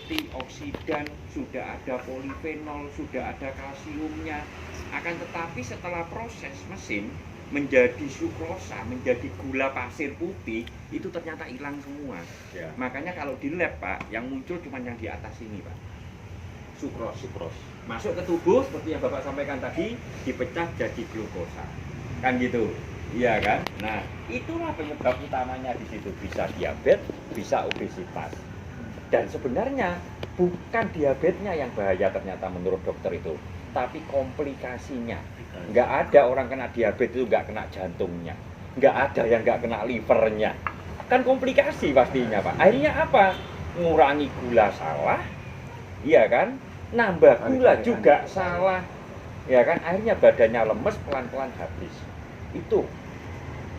antioksidan, sudah ada polifenol, sudah ada kalsiumnya. Akan tetapi setelah proses mesin menjadi sukrosa, menjadi gula pasir putih, itu ternyata hilang semua. Ya. Makanya kalau di lab Pak, yang muncul cuma yang di atas ini Pak, sukros. Masuk ke tubuh seperti yang Bapak sampaikan tadi, dipecah jadi glukosa, kan gitu, iya kan? Nah, itulah penyebab utamanya di situ, bisa diabetes, bisa obesitas. Dan sebenarnya bukan diabetesnya yang bahaya ternyata menurut dokter itu, tapi komplikasinya. Nggak ada orang kena diabetes itu nggak kena jantungnya, nggak ada yang nggak kena livernya, kan komplikasi pastinya Pak. Akhirnya apa? Ngurangi gula salah, iya kan? Nambah gula juga salah, ya kan? Akhirnya badannya lemes, pelan-pelan habis. Itu.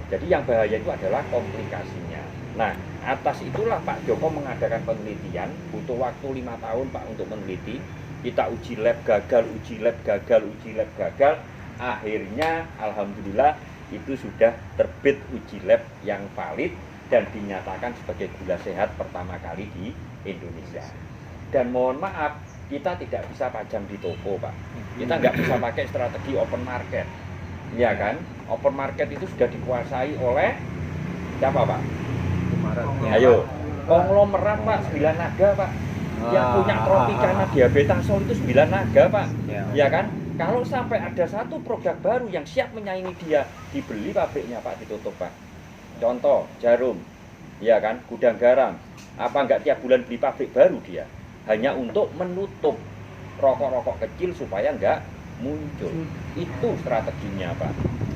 Jadi yang bahaya itu adalah komplikasinya. Nah, atas itulah Pak Joko mengadakan penelitian, butuh waktu 5 tahun Pak untuk meneliti. Kita uji lab gagal, uji lab gagal, uji lab gagal. Akhirnya alhamdulillah itu sudah terbit uji lab yang valid dan dinyatakan sebagai gula sehat pertama kali di Indonesia. Dan mohon maaf, kita tidak bisa pajang di toko Pak. Kita nggak bisa pakai strategi open market, ya kan? Open market itu sudah dikuasai oleh siapa Pak? Ayo, konglomerat Pak, 9 naga Pak. Yang punya Tropicana Diabetasol itu 9 naga Pak, ya kan? Kalau sampai ada satu produk baru yang siap menyaingi dia, dibeli pabriknya Pak, ditutup Pak. Contoh, jarum, ya kan? Gudang garam. Apa nggak tiap bulan beli pabrik baru dia? Hanya untuk menutup rokok-rokok kecil supaya nggak muncul. Itu strateginya Pak.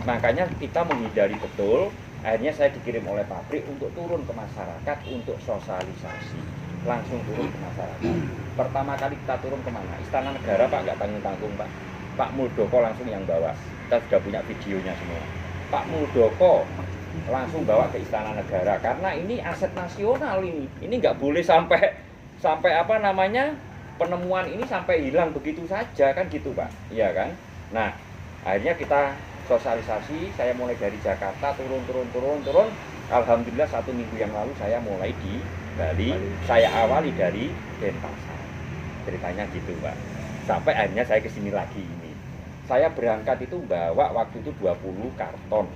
Makanya kita menghindari betul. Akhirnya saya dikirim oleh pabrik untuk turun ke masyarakat untuk sosialisasi. Langsung turun ke masyarakat. Pertama kali kita turun kemana? Istana Negara Pak, nggak tanggung-tanggung Pak. Pak Muldoko langsung yang bawa. Kita sudah punya videonya semua. Pak Muldoko langsung bawa ke Istana Negara karena ini aset nasional ini. Ini nggak boleh sampai apa namanya, penemuan ini sampai hilang begitu saja kan gitu Pak. Iya kan? Nah, akhirnya kita sosialisasi. Saya mulai dari Jakarta turun. Alhamdulillah 1 minggu yang lalu saya mulai di Bali. Saya awali dari Denpasar. Ceritanya gitu Pak. Sampai akhirnya saya kesini lagi ini. Saya berangkat itu bawa waktu itu 20 karton.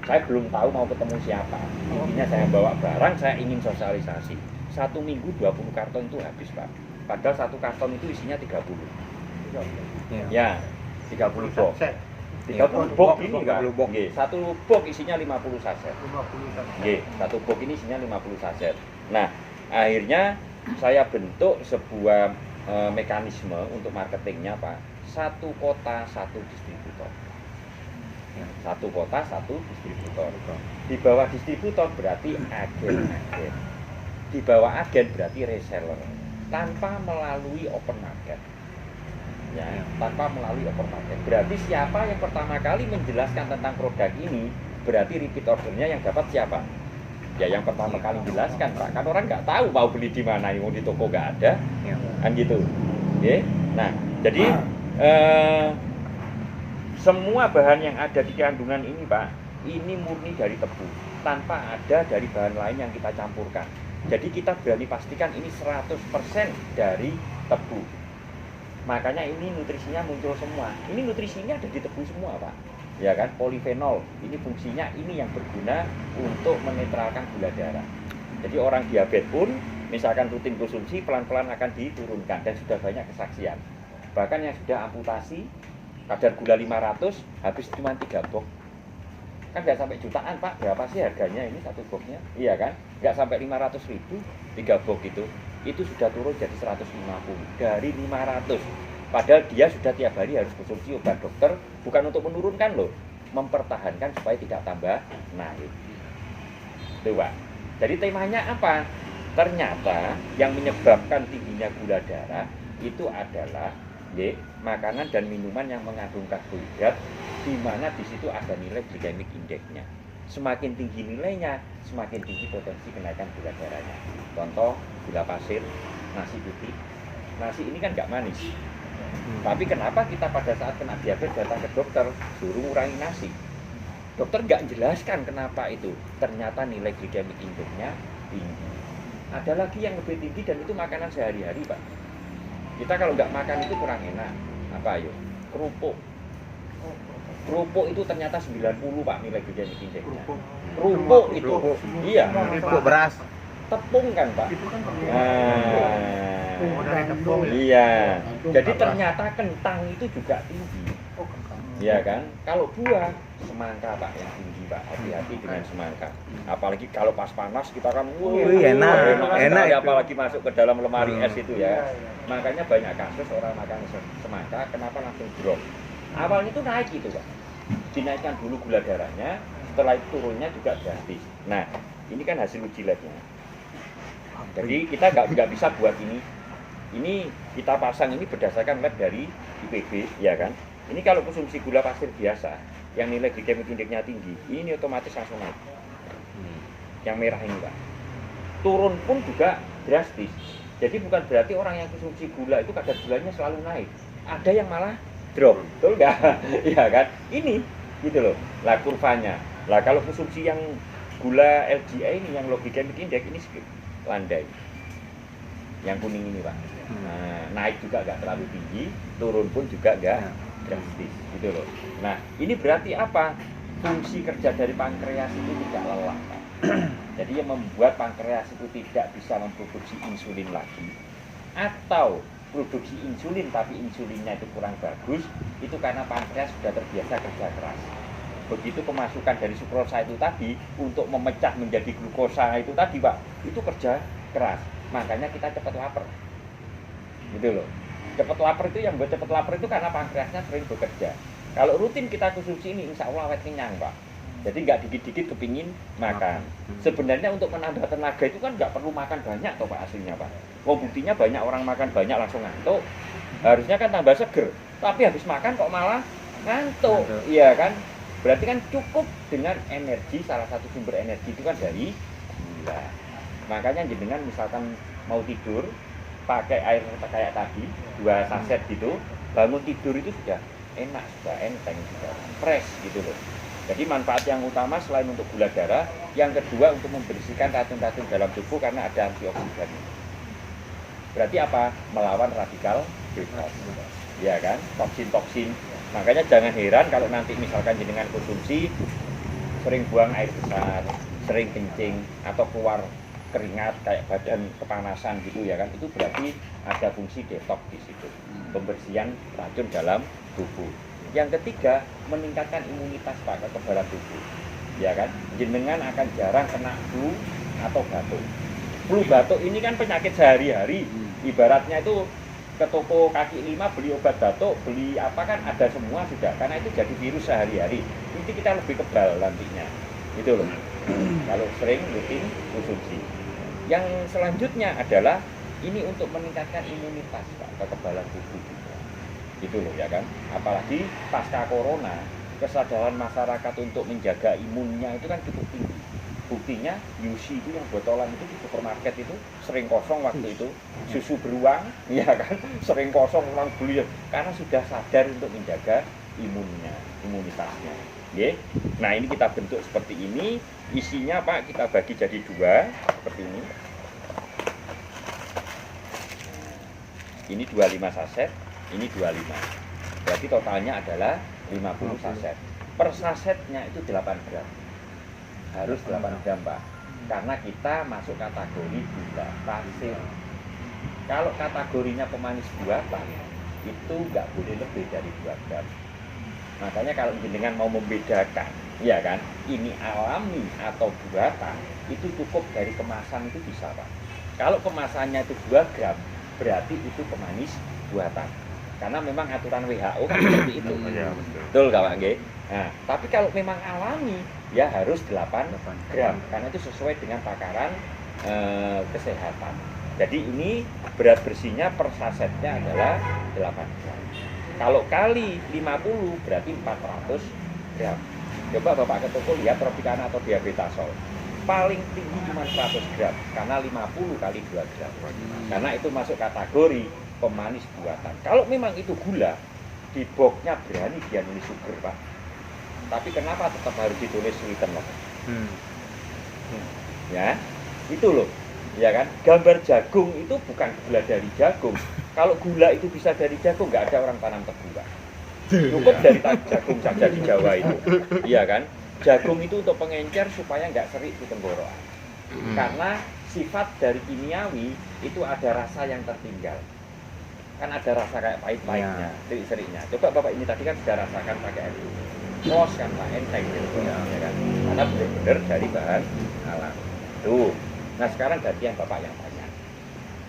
Saya belum tahu mau ketemu siapa. Intinya saya bawa barang, saya ingin sosialisasi. 1 minggu 20 karton itu habis Pak. Padahal 1 karton itu isinya 30. Ya, 30 box. 30 box ini enggak? Nggih, 1 box isinya 50 saset. Nggih, 1 box ini isinya 50 saset. Nah, akhirnya saya bentuk sebuah mekanisme untuk marketingnya Pak. 1 kota 1 distributor. 1 kota 1 distributor. Di bawah distributor berarti agen-agen. Di bawah agen berarti reseller. Tanpa melalui open market. Ya, tanpa melalui open market. Berarti siapa yang pertama kali menjelaskan tentang produk ini, berarti repeat ordernya yang dapat siapa? Ya yang pertama kali jelaskan Pak. Kan orang nggak tahu mau beli di mana, yang di toko nggak ada, kan gitu. Oke. Nah, jadi semua bahan yang ada di kandungan ini Pak, ini murni dari tebu, tanpa ada dari bahan lain yang kita campurkan. Jadi kita berani pastikan ini 100% dari tebu. Makanya ini nutrisinya muncul semua. Ini nutrisinya ada di tebu semua Pak. Ya kan, polifenol. Ini fungsinya ini yang berguna untuk menetralkan gula darah. Jadi orang diabetes pun misalkan rutin konsumsi pelan-pelan akan diturunkan dan sudah banyak kesaksian. Bahkan yang sudah amputasi kadar gula 500 habis cuma 3 box. Kan nggak sampai jutaan Pak. Berapa sih harganya ini 1 boxnya? Iya kan? Nggak sampai 500.000 3 box itu. Itu sudah turun jadi 150 dari 500. Padahal dia sudah tiap hari harus konsumsi obat dokter, bukan untuk menurunkan loh, mempertahankan supaya tidak tambah naik. Tuh Pak. Jadi temanya apa? Ternyata yang menyebabkan tingginya gula darah itu adalah makanan dan minuman yang mengandung karbohidrat, di mana di situ ada nilai glycemic index-nya. Semakin tinggi nilainya, semakin tinggi potensi kenaikan gula darahnya. Contoh, gula pasir, nasi putih. Nasi ini kan nggak manis. Tapi kenapa kita pada saat kena diabetes datang ke dokter, suruh ngurangi nasi? Dokter nggak jelaskan kenapa itu. Ternyata nilai glycemic index-nya tinggi. Ada lagi yang lebih tinggi dan itu makanan sehari-hari, Pak. Kita kalau nggak makan itu kurang enak. Apa ayo? Kerupuk. Kerupuk itu ternyata 90 Pak nilai glikemik indeksnya. Kerupuk itu. Iya. Kerupuk beras. Tepung kan Pak. Itu kan Nah, dari tepung. iya. Jadi ternyata kentang itu juga tinggi. Iya kan? Kalau buah semangka Pak yang tinggi Pak. Hati-hati dengan semangka. Apalagi kalau pas panas kita kan enak sekali, itu. apalagi masuk ke dalam lemari es itu ya. Iya, iya. Makanya banyak kasus orang makan semangka kenapa langsung drop. Awalnya itu naik gitu Pak. Dinaikkan dulu gula darahnya, setelah itu turunnya juga drastis. Nah, ini kan hasil uji labnya. Jadi kita nggak bisa buat ini. Ini kita pasang ini berdasarkan lab dari IPB, ya kan? Ini kalau konsumsi gula pasir biasa, yang nilai glikemik indeksnya tinggi, ini otomatis langsung naik. Yang merah ini Pak. Turun pun juga drastis. Jadi bukan berarti orang yang konsumsi gula itu kadar gulanya selalu naik. Ada yang malah drop, betul nggak? Iya kan? Ini gitu loh. Lah kurvanya. Lah kalau konsumsi yang gula LGA ini yang low glycemic index ini skip, landai. Yang kuning ini Pak. Nah, naik juga nggak terlalu tinggi, turun pun juga nggak drastis, gitu loh. Nah, ini berarti apa? Fungsi kerja dari pankreas itu tidak lelah Pak. Jadi yang membuat pankreas itu tidak bisa memproduksi insulin lagi, atau produksi insulin tapi insulinnya itu kurang bagus, itu karena pankreas sudah terbiasa kerja keras. Begitu kemasukan dari sukrosa itu tadi untuk memecah menjadi glukosa itu tadi Pak, itu kerja keras. Makanya kita cepat lapar. Gitu loh. Cepat lapar itu yang buat cepat lapar itu karena pankreasnya sering bekerja. Kalau rutin kita konsumsi ini insya Allah awet kenyang Pak. Jadi nggak dikit-dikit kepingin makan. Sebenarnya untuk menambah tenaga itu kan nggak perlu makan banyak toh Pak aslinya Pak. Oh buktinya banyak orang makan banyak langsung ngantuk. Harusnya kan tambah seger. Tapi habis makan kok malah ngantuk. Iya kan? Berarti kan cukup dengan energi, salah satu sumber energi itu kan dari gula. Makanya jenengan misalkan mau tidur pakai air kayak tadi 2 saset gitu, bangun tidur itu sudah enak, sudah enteng, sudah fresh gitu loh. Jadi manfaat yang utama selain untuk gula darah, yang kedua untuk membersihkan racun-racun dalam tubuh karena ada antioksidan. Berarti apa? Melawan radikal bebas. Ya kan? Toksin-toksin. Makanya jangan heran kalau nanti misalkan jenengan konsumsi sering buang air besar, sering kencing atau keluar keringat kayak badan kepanasan gitu ya kan, itu berarti ada fungsi detox di situ, pembersihan racun dalam tubuh. Yang ketiga, meningkatkan imunitas Pak, kekebalan tubuh. Ya kan? Jenengan akan jarang kena flu atau batuk. Flu batuk ini kan penyakit sehari-hari. Ibaratnya itu ke toko kaki 5 beli obat batuk, beli apa kan ada semua sudah. Karena itu jadi virus sehari-hari. Nanti kita lebih kebal nantinya. Itu loh. Kalau sering rutin konsumsi. Yang selanjutnya adalah ini untuk meningkatkan imunitas Pak, kekebalan tubuh juga. Gitu loh ya kan. Apalagi pasca corona, kesadaran masyarakat untuk menjaga imunnya itu kan cukup tinggi. Buktinya UC itu yang botolan itu di supermarket itu sering kosong waktu itu, susu beruang ya kan, sering kosong orang beli karena sudah sadar untuk menjaga imunitasnya. Oke. Nah, ini kita bentuk seperti ini. Isinya Pak kita bagi jadi 2 seperti ini. Ini 25 saset, ini 25. Berarti totalnya adalah 50 saset. Per sasetnya itu 8 gram. Harus 8 gram Pak. Karena kita masuk kategori gula pasir. Kalau kategorinya pemanis buatan, itu nggak boleh lebih dari 2 gram. Makanya kalau jenengan mau membedakan, ya kan, ini alami atau buatan, itu cukup dari kemasan itu bisa Pak. Kalau kemasannya itu 2 gram, berarti itu pemanis buatan. Karena memang aturan WHO kan seperti itu. Betul Pak nggih? Nah, tapi kalau memang alami, ya harus 8 gram. Karena itu sesuai dengan takaran kesehatan. Jadi ini berat bersihnya per sasetnya adalah 8 gram. Kalau kali 50 berarti 400 gram. Coba Bapak ke toko lihat Tropicana atau Diabetasol. Paling tinggi cuma 100 gram karena 50 kali 2 gram. Karena itu masuk kategori pemanis buatan. Kalau memang itu gula, di boxnya berani dia nulis sugar Pak. Tapi kenapa tetap harus ditulis sweetener? Ya, itu loh. Ya kan? Gambar jagung itu bukan gula dari jagung. Kalau gula itu bisa dari jagung, nggak ada orang tanam tebu, Pak. Cukup dari jagung saja di Jawa itu. Iya kan? Jagung itu untuk pengencer supaya nggak serik di tenggorokan. Karena sifat dari kimiawi itu ada rasa yang tertinggal. Kan ada rasa kayak pahit-pahitnya, serik-seriknya. Coba Bapak ini tadi kan sudah rasakan pakai air putih. Kos kan Pak, enteng gitu ya kan. Karena benar-benar dari bahan alam. Tuh. Nah sekarang gantian Bapak yang tanya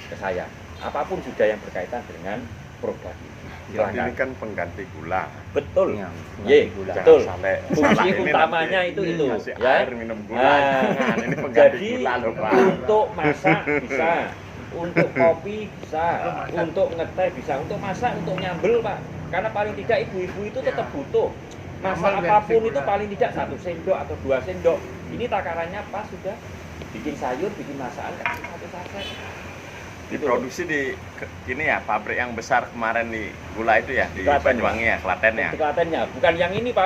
ke saya. Apapun sudah yang berkaitan dengan produk ini. Ini kan pengganti gula. Betul. Ya, Gula. Betul. Fungsi utamanya itu ngasih ya. air minum gula. Nah, Ini pengganti jadi gula loh, Pak. untuk masak bisa, untuk kopi bisa, untuk ngeteh bisa, untuk masak, untuk nyambel Pak. Karena paling tidak ibu-ibu itu tetap butuh. Masak apapun itu paling tidak 1 sendok atau 2 sendok. Ini takarannya pas sudah bikin sayur, bikin masakan kasih 1 saset. Diproduksi di ini ya, pabrik yang besar kemarin di gula itu ya, di Klaten. Banyuwangi ya, Klaten ya. Di Klatennya, bukan yang ini Pak.